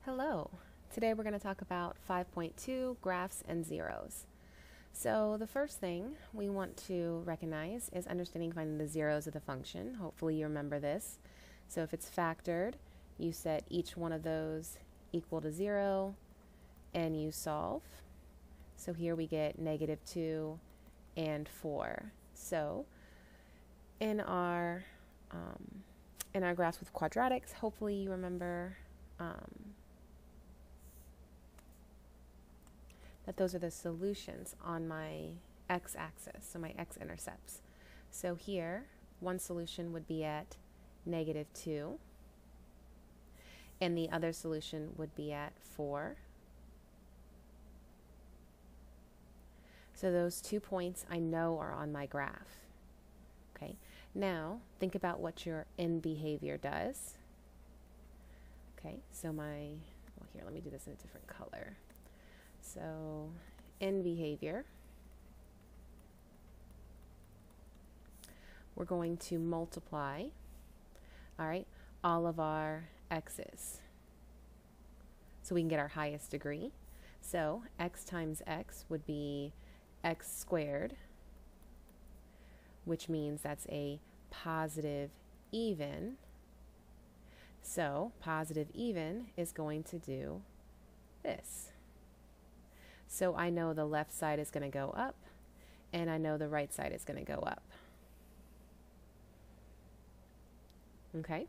Hello. Today we're going to talk about 5.2 graphs and zeros. So the first thing we want to recognize is understanding finding the zeros of the function. Hopefully you remember this. So if it's factored, you set each one of those equal to 0 and you solve. So here we get -2 and 4. So in our graphs with quadratics, hopefully you remember that those are the solutions on my x-axis, so my x-intercepts. So here, one solution would be at -2, and the other solution would be at 4. So those 2 points I know are on my graph. Okay, now think about what your end behavior does. Okay, so here, let me do this in a different color. So in behavior, we're going to multiply, all right, all of our x's so we can get our highest degree. So x times x would be x squared, which means that's a positive even. So positive even is going to do this. So I know the left side is going to go up, and I know the right side is going to go up. Okay,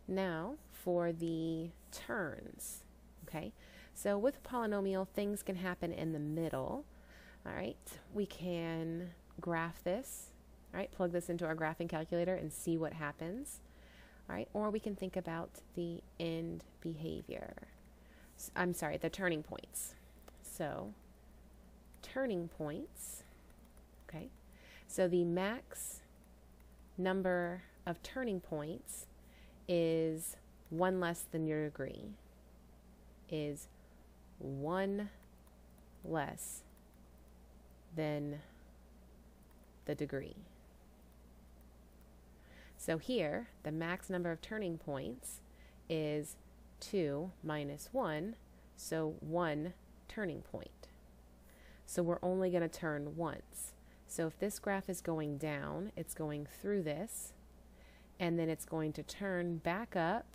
now for the terns. Okay, so with a polynomial, things can happen in the middle. All right, we can graph this, all right, plug this into our graphing calculator and see what happens. All right, or we can think about the end behavior. I'm sorry, the turning points. So, turning points, okay, so the max number of turning points is 1 less than your degree, is 1 less than the degree. So here, the max number of turning points is 2 minus 1, so 1 turning point. So we're only going to turn once. So if this graph is going down, it's going through this, and then it's going to turn back up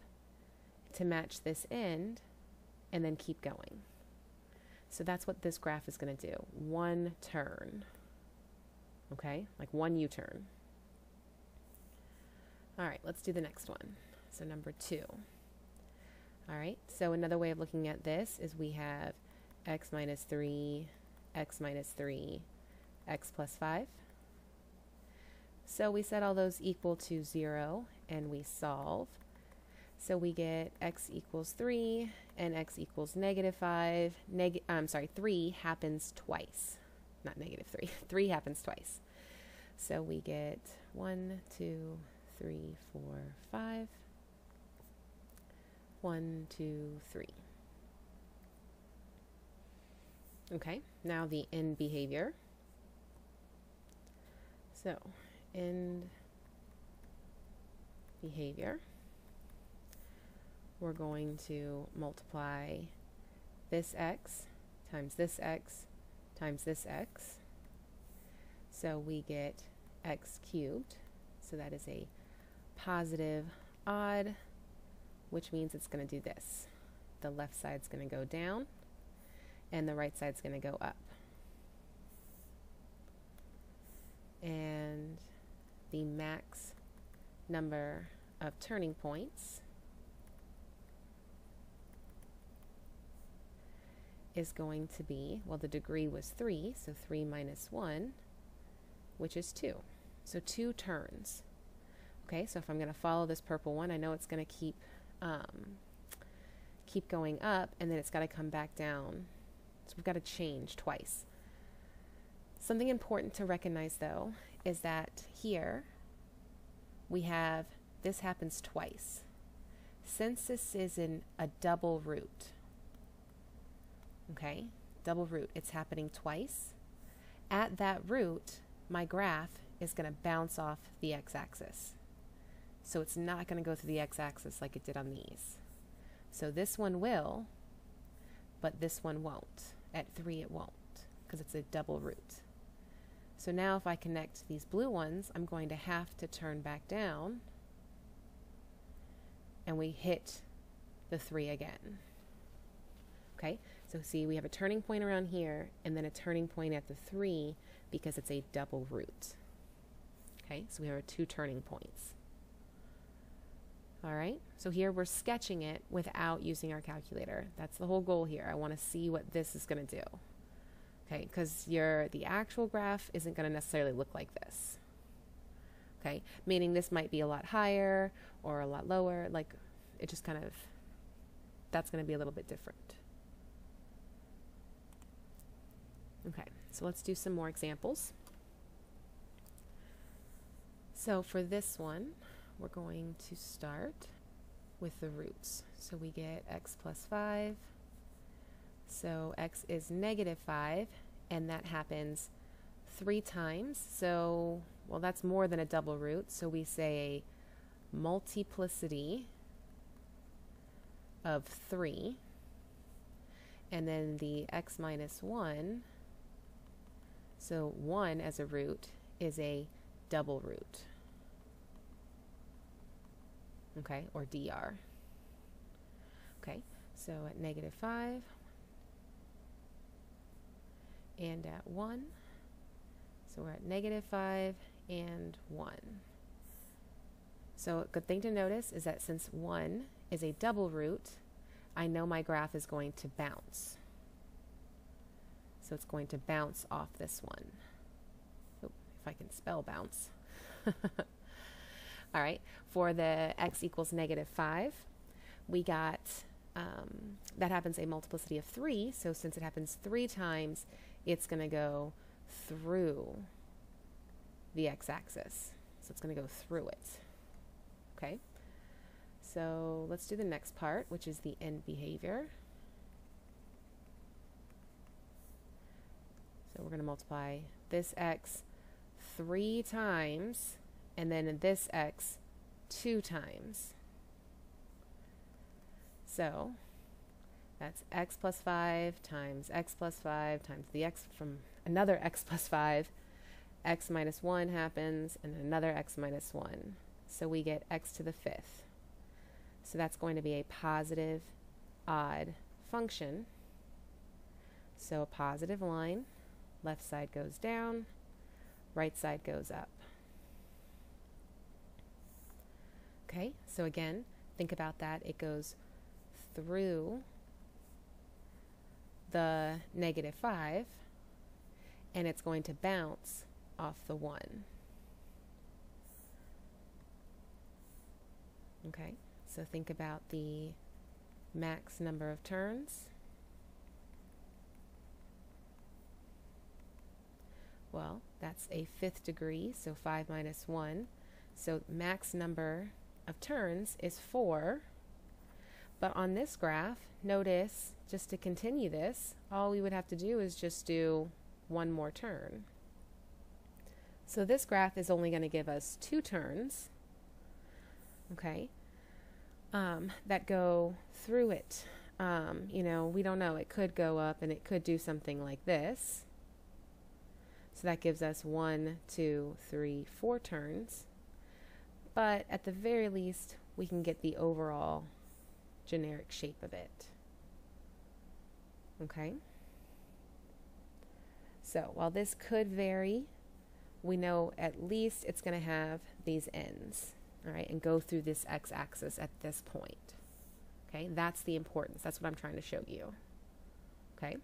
to match this end, and then keep going. So that's what this graph is going to do. 1 turn. Okay? Like 1 U-turn. All right, let's do the next one. So number 2. All right, so another way of looking at this is we have x minus 3, x minus 3, x plus 5. So we set all those equal to 0 and we solve. So we get x equals 3 and x equals -5. 3 happens twice. Not -3. 3 happens twice. So we get 1, 2, 3, 4, 5. 1, 2, 3. Okay, now the end behavior. So, end behavior, we're going to multiply this x times this x times this x. So we get x cubed. So that is a positive odd, which means it's going to do this. The left side's going to go down, and the right side's going to go up. And the max number of turning points is going to be, well, the degree was 3, so 3 minus 1, which is 2. So 2 turns. Okay, so if I'm going to follow this purple one, I know it's going to keep going up, and then it's got to come back down. So we've got to change twice. Something important to recognize, though, is that here we have this happens twice. Since this is in a double root, okay, double root, it's happening twice. At that root, my graph is going to bounce off the x-axis. So it's not going to go through the x-axis like it did on these. So this one will, but this one won't. At 3 it won't, because it's a double root. So now if I connect these blue ones, I'm going to have to turn back down, and we hit the 3 again. Okay, so see, we have a turning point around here, and then a turning point at the 3 because it's a double root. Okay, so we have our 2 turning points. All right, so here we're sketching it without using our calculator. That's the whole goal here. I want to see what this is going to do. Okay, because the actual graph isn't going to necessarily look like this. Okay, meaning this might be a lot higher or a lot lower. Like, it just kind of, that's going to be a little bit different. Okay, so let's do some more examples. So for this one, we're going to start with the roots. So we get x plus 5. So x is negative 5, and that happens 3 times. So, well, that's more than a double root. So we say a multiplicity of 3. And then the x minus 1, so 1 as a root is a double root. Okay, or dr. Okay, so at negative 5 and at 1, so we're at negative 5 and 1. So a good thing to notice is that since 1 is a double root, I know my graph is going to bounce. So it's going to bounce off this one. Oh, if I can spell bounce. All right, for the x equals negative 5, we got, that happens a multiplicity of 3, so since it happens 3 times, it's going to go through the x-axis. So it's going to go through it. Okay, so let's do the next part, which is the end behavior. So we're going to multiply this x 3 times, and then this x 2 times. So that's x plus 5 times x plus 5 times the x from another x plus 5. X minus 1 happens, and another x minus 1. So we get x to the 5th. So that's going to be a positive odd function. So a positive line, left side goes down, right side goes up. Okay, so again, think about that. It goes through the negative 5, and it's going to bounce off the 1. Okay, so think about the max number of turns. Well, that's a 5th degree, so 5 minus 1. So max number of turns is 4. But on this graph, notice, just to continue this, all we would have to do is just do 1 more turn. So this graph is only going to give us 2 turns, okay, that go through it. You know, we don't know. It could go up and it could do something like this. So that gives us 1, 2, 3, 4 turns. But at the very least, we can get the overall generic shape of it. Okay? So while this could vary, we know at least it's going to have these ends, all right, and go through this x-axis at this point. Okay? That's the importance. That's what I'm trying to show you. Okay?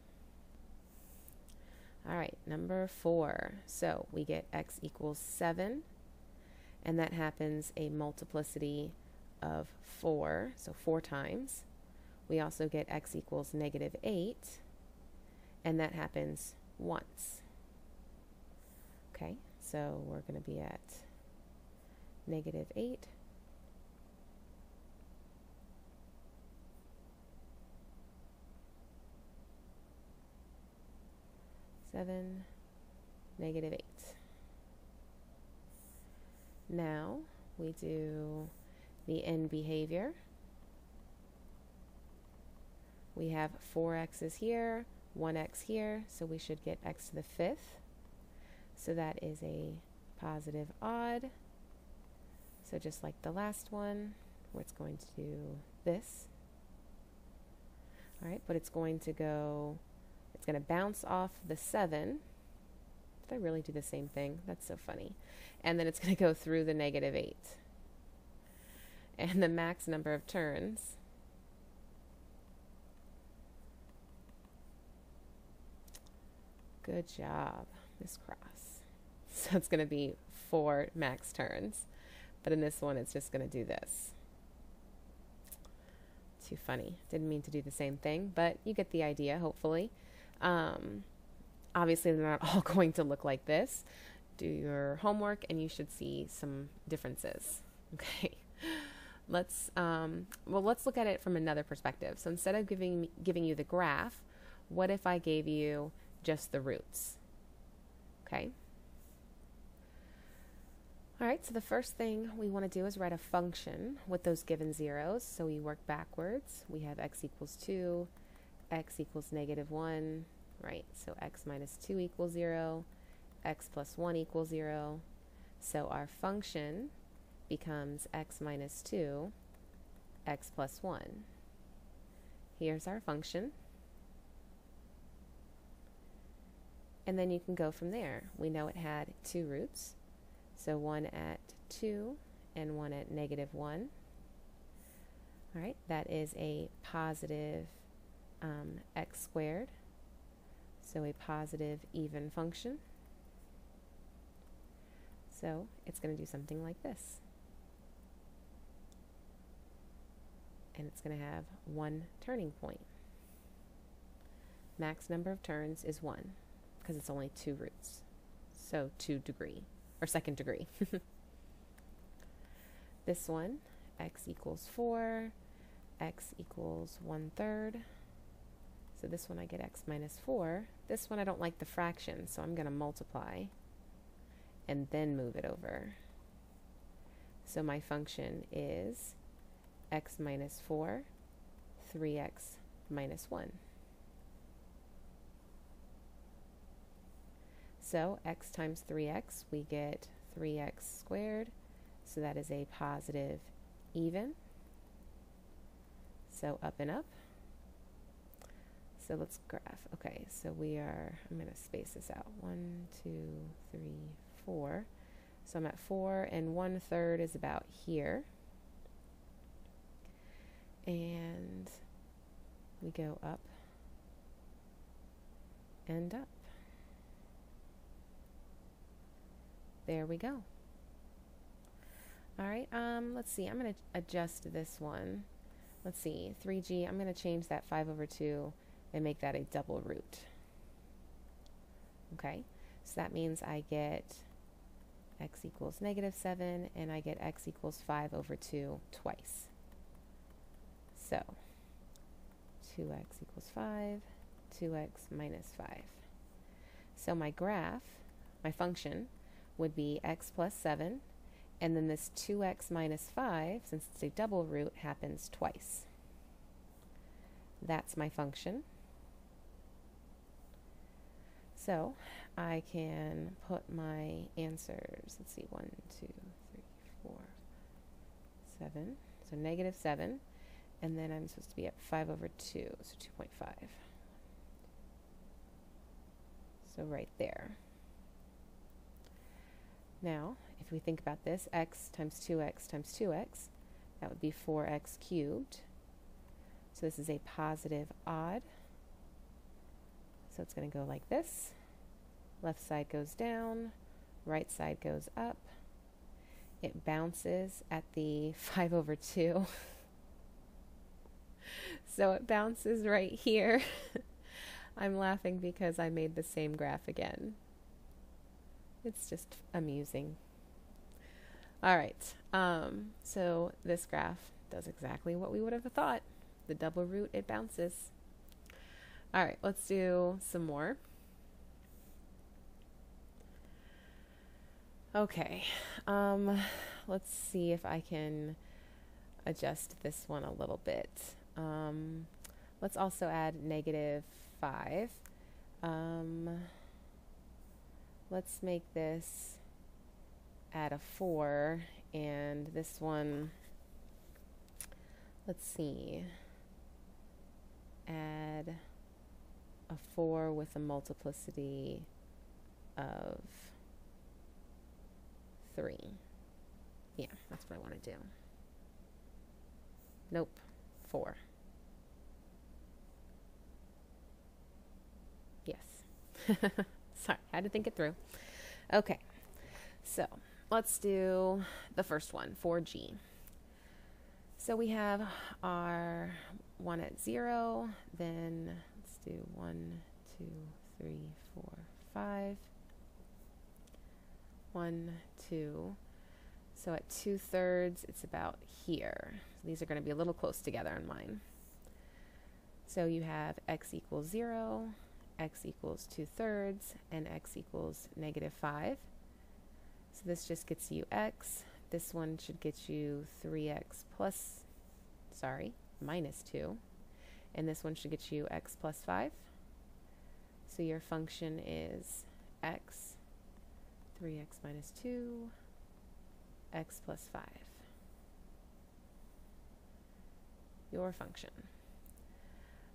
All right, number 4. So we get x equals 7, and that happens a multiplicity of 4, so 4 times. We also get x equals negative 8, and that happens once. Okay, so we're going to be at negative 8. Negative 8. Now we do the end behavior. We have 4x's here, 1x here, so we should get x to the 5th. So that is a positive odd. So just like the last one, where it's going to do this. All right, but it's going to bounce off the 7. Did I really do the same thing? That's so funny. And then it's going to go through the -8. And the max number of turns good job, Miss Cross. So it's going to be 4 max turns. But in this one, it's just going to do this. Too funny. Didn't mean to do the same thing, but you get the idea, hopefully. Obviously, they're not all going to look like this. Do your homework, and you should see some differences. Okay. Let's look at it from another perspective. So instead of giving you the graph, what if I gave you just the roots? Okay. All right, so the first thing we want to do is write a function with those given zeros. So we work backwards. We have x equals 2, x equals -1, right? So x minus 2 equals 0, x plus 1 equals 0. So our function becomes x minus 2, x plus 1. Here's our function. And then you can go from there. We know it had 2 roots. So one at 2 and one at -1. All right, that is a positive x squared. So a positive even function. So it's going to do something like this. And it's going to have 1 turning point. Max number of turns is 1 because it's only 2 roots. So 2 degree. Or second degree. This one, x equals 4, x equals 1/3. So this one I get x minus 4. This one I don't like the fraction, so I'm going to multiply and then move it over. So my function is x minus 4, 3x minus 1. So x times 3x, we get 3x squared. So that is a positive even. So up and up. So let's graph. Okay, so I'm going to space this out. 1, 2, 3, 4. So I'm at 4, and 1/3 is about here. And we go up and up. There we go. All right, let's see. I'm going to adjust this one. Let's see, 3g. I'm going to change that 5/2 and make that a double root. Okay, so that means I get x equals -7, and I get x equals 5/2 twice. So 2x equals 5, 2x minus 5. So my graph, my function, would be x plus 7, and then this 2x minus 5, since it's a double root, happens twice. That's my function. So I can put my answers, let's see, 1, 2, 3, 4, 7, so -7, and then I'm supposed to be at 5/2, so 2.5. So right there. Now, if we think about this, x times 2x times 2x, that would be 4x cubed. So this is a positive odd. So it's going to go like this. Left side goes down, right side goes up. It bounces at the 5/2. So it bounces right here. I'm laughing because I made the same graph again. It's just amusing. All right, so this graph does exactly what we would have thought. The double root, it bounces. All right, let's do some more. Okay, let's see if I can adjust this one a little bit. Let's also add -5. Let's make this add a 4, and this one, let's see, add a 4 with a multiplicity of 3. Yeah, that's what I want to do. Nope, 4. Yes. Sorry, had to think it through. Okay, so let's do the first one, 4G. So we have our 1 at 0, then let's do 1, 2, 3, 4, 5. 1, 2. So at 2/3, it's about here. So these are going to be a little close together in mine. So you have x equals 0, x equals 2/3, and x equals -5. So this just gets you x. This one should get you 3x minus 2. And this one should get you x plus 5. So your function is x, 3x minus 2, x plus 5. Your function.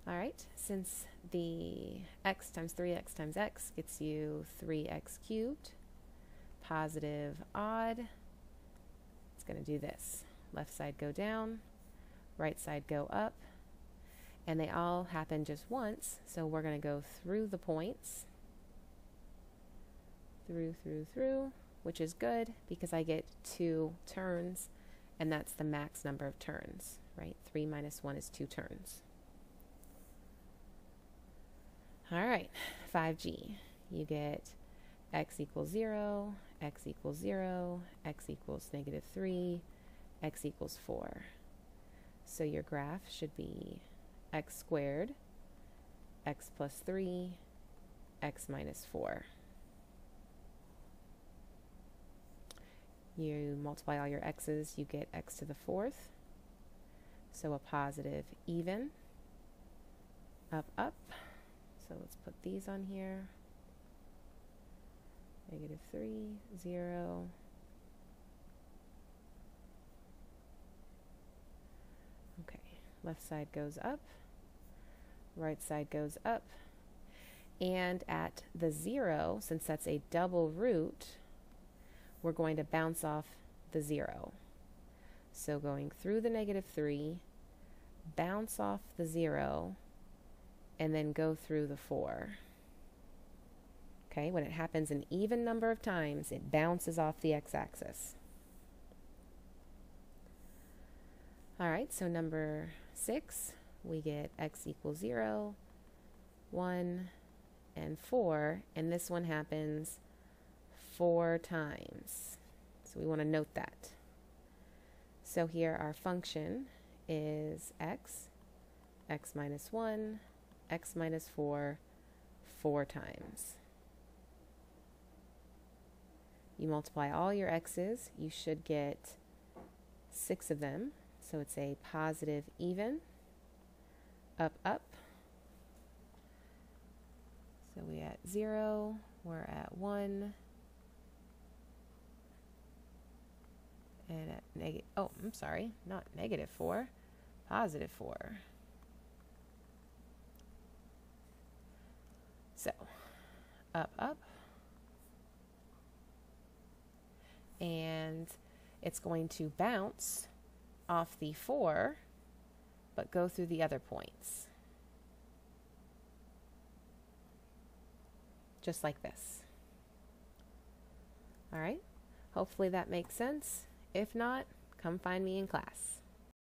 All right, since the x times 3x times x gets you 3x cubed, positive odd, it's going to do this. Left side go down, right side go up, and they all happen just once, so we're going to go through the points, through, which is good because I get 2 turns, and that's the max number of turns, right? 3 minus 1 is 2 turns. All right, 5G. You get x equals 0, x equals 0, x equals -3, x equals 4. So your graph should be x squared, x plus 3, x minus 4. You multiply all your x's, you get x to the 4th. So a positive even, up. So let's put these on here. -3, 0. Okay, left side goes up, right side goes up. And at the 0, since that's a double root, we're going to bounce off the 0. So going through the -3, bounce off the 0, and then go through the 4. Okay, when it happens an even number of times, it bounces off the x-axis. All right, so number 6, we get x equals 0, 1, and 4, and this one happens 4 times. So we want to note that. So here our function is x minus 1, x minus 4, 4 times. You multiply all your x's, you should get 6 of them. So it's a positive even, up. So we at 0, we're at 1, and at not -4, positive 4. So, up, and it's going to bounce off the 4, but go through the other points. Just like this. All right, hopefully that makes sense. If not, come find me in class.